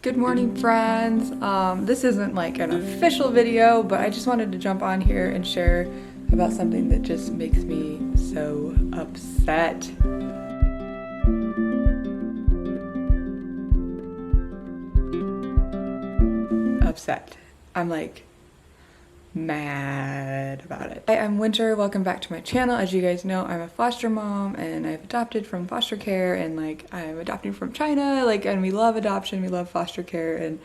Good morning, friends. This isn't like an official video, but I just wanted to jump on here and share about something that just makes me so upset. I'm like mad about it. Hi, I'm Winter. Welcome back to my channel. As you guys know, I'm a foster mom and I've adopted from foster care, and like I'm adopting from China, and we love adoption, we love foster care, and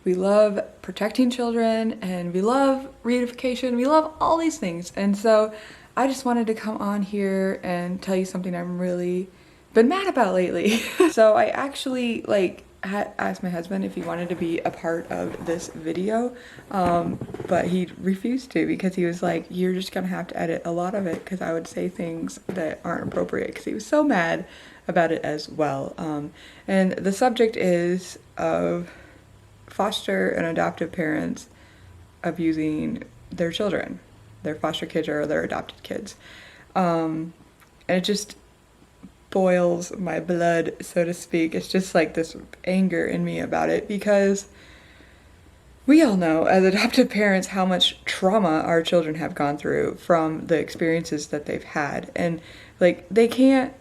we love protecting children, and we love reunification, we love all these things. And so I just wanted to come on here and tell you something I'm really been mad about lately. So I actually had asked my husband if he wanted to be a part of this video, but he refused to because he was like, you're just gonna have to edit a lot of it because I would say things that aren't appropriate, because he was so mad about it as well. And the subject is of foster and adoptive parents abusing their children, their foster kids or their adopted kids. And it just boils my blood, so to speak. It's just like this anger in me about it, because we all know as adoptive parents how much trauma our children have gone through from the experiences that they've had, and they can't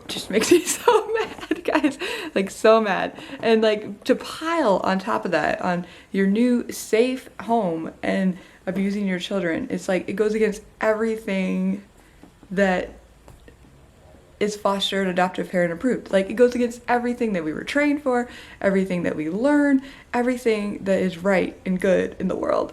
just makes me so mad, guys, so mad. And to pile on top of that on your new safe home and abusing your children, it's it goes against everything that is foster and adoptive parent approved. It goes against everything that we were trained for, everything that we learn, everything that is right and good in the world.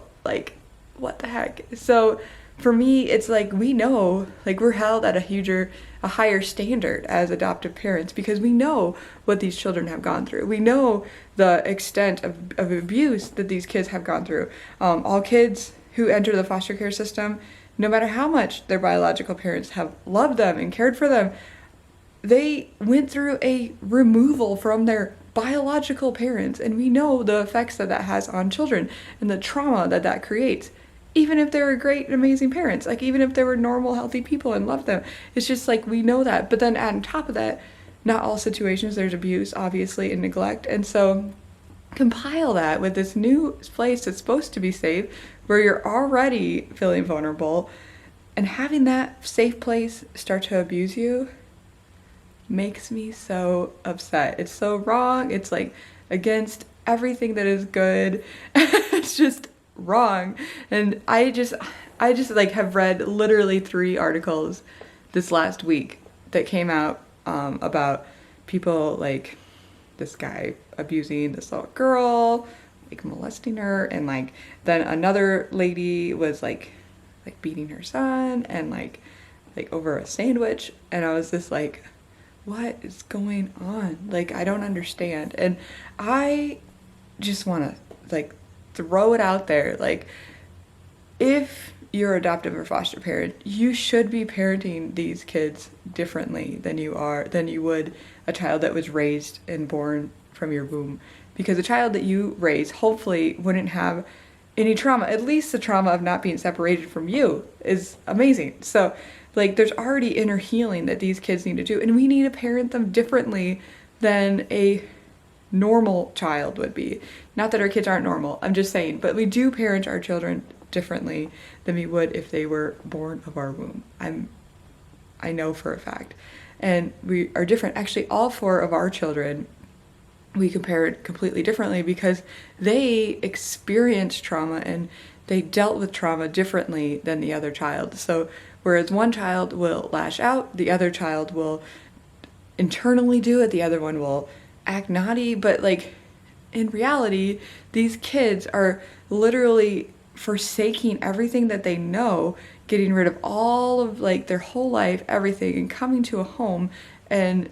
What the heck? So for me, it's we know, we're held at a higher standard as adoptive parents, because we know what these children have gone through. We know the extent of abuse that these kids have gone through. All kids who enter the foster care system, no matter how much their biological parents have loved them and cared for them, they went through a removal from their biological parents, and we know the effects that has on children and the trauma that creates. Even if they were great, amazing parents, even if they were normal, healthy people and loved them, it's just we know that. But then on top of that, not all situations, there's abuse, obviously, and neglect. And so compile that with this new place that's supposed to be safe, where you're already feeling vulnerable, and having that safe place start to abuse you makes me so upset. It's so wrong. It's against everything that is good. It's just wrong. And I just have read literally 3 articles this last week that came out about people this guy abusing this little girl, molesting her, and then another lady was beating her son, and over a sandwich. And I was just what is going on? I don't understand. And I just want to throw it out there. If you're adoptive or foster parent, you should be parenting these kids differently than you would a child that was raised and born from your womb. Because a child that you raise hopefully wouldn't have any trauma. At least the trauma of not being separated from you is amazing. So there's already inner healing that these kids need to do, and we need to parent them differently than a normal child would be. Not that our kids aren't normal, I'm just saying, but we do parent our children differently than we would if they were born of our womb. I know for a fact. And we are different. Actually, all 4 of our children, we can parent completely differently, because they experienced trauma and they dealt with trauma differently than the other child. So whereas one child will lash out, the other child will internally do it, the other one will act naughty. But in reality, these kids are literally forsaking everything that they know, getting rid of all of their whole life, everything, and coming to a home, and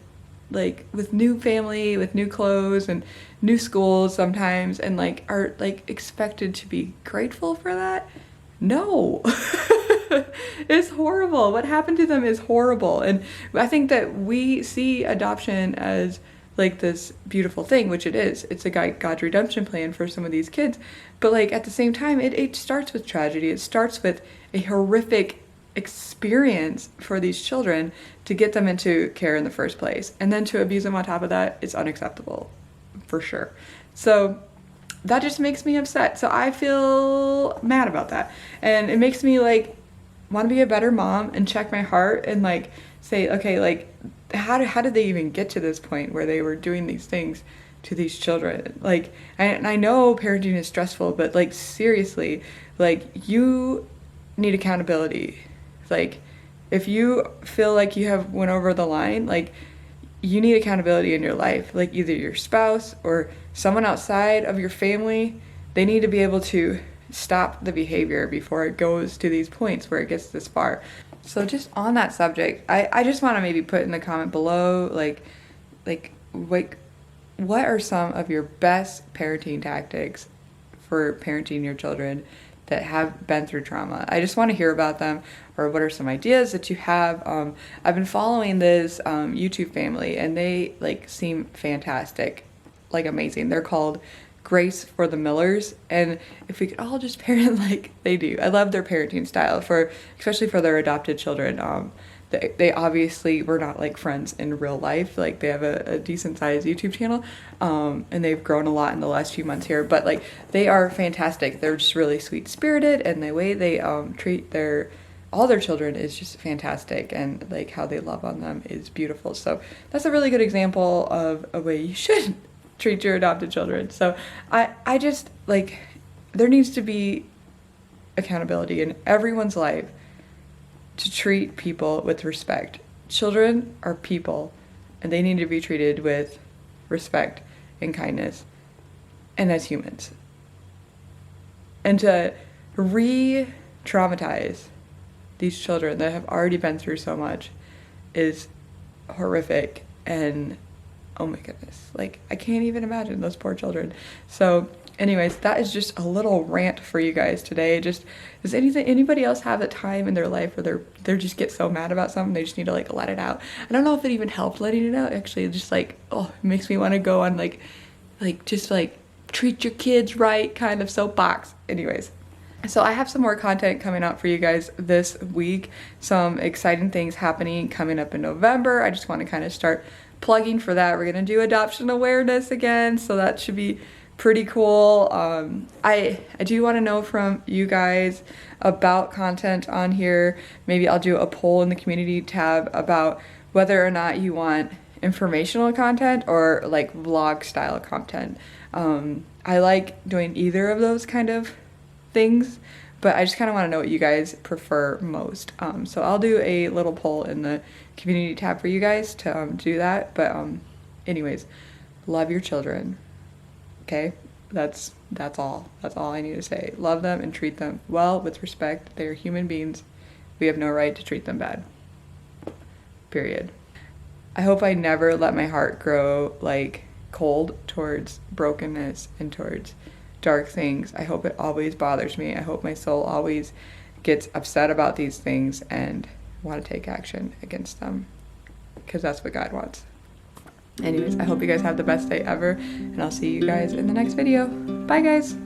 with new family, with new clothes and new schools sometimes, and are expected to be grateful for that. No. It's horrible. What happened to them is horrible. And I think that we see adoption as this beautiful thing, which it is. It's God's redemption plan for some of these kids. But at the same time, it starts with tragedy. It starts with a horrific experience for these children to get them into care in the first place. And then to abuse them on top of that is unacceptable. for sure. So that just makes me upset. So I feel mad about that. And it makes me like want to be a better mom and check my heart and like say, okay, like how did they even get to this point where they were doing these things to these children? Like, and I know parenting is stressful, but like seriously, like you need accountability. Like if you feel like you have went over the line, like you need accountability in your life. Like either your spouse or someone outside of your family, they need to be able to stop the behavior before it goes to these points where it gets this far. So just on that subject, I just want to maybe put in the comment below, like what are some of your best parenting tactics for parenting your children that have been through trauma? I just want to hear about them, or what are some ideas that you have? I've been following this YouTube family, and they like seem fantastic, like amazing. They're called Grace for the Millers, and if we could all just parent like they do. I love their parenting style, especially for their adopted children. They obviously were not like friends in real life. Like they have a decent sized YouTube channel, and they've grown a lot in the last few months here, but like they are fantastic. They're just really sweet spirited, and the way they treat all their children is just fantastic, and like how they love on them is beautiful. So that's a really good example of a way you should treat your adopted children. So I just like, there needs to be accountability in everyone's life to treat people with respect. Children are people, and they need to be treated with respect and kindness and as humans. And to re-traumatize these children that have already been through so much is horrific. And oh my goodness, like I can't even imagine those poor children. So anyways, that is just a little rant for you guys today. Just, does anybody else have a time in their life where they just get so mad about something, they just need to like let it out? I don't know if it even helped letting it out. Actually, just like, oh, it makes me want to go on like just like treat your kids right kind of soapbox. Anyways, so I have some more content coming out for you guys this week. Some exciting things happening coming up in November. I just want to kind of start plugging for that. We're gonna do adoption awareness again, so that should be pretty cool. I do want to know from you guys about content on here. Maybe I'll do a poll in the community tab about whether or not you want informational content or like vlog style content. I like doing either of those kind of things, but I just kind of want to know what you guys prefer most. So I'll do a little poll in the community tab for you guys to do that. But anyways, love your children. Okay, that's all I need to say. Love them and treat them well with respect. They are human beings. We have no right to treat them bad, period. I hope I never let my heart grow like cold towards brokenness and towards dark things. I hope it always bothers me. I hope my soul always gets upset about these things and want to take action against them, because that's what God wants. Anyways, I hope you guys have the best day ever, and I'll see you guys in the next video. Bye guys.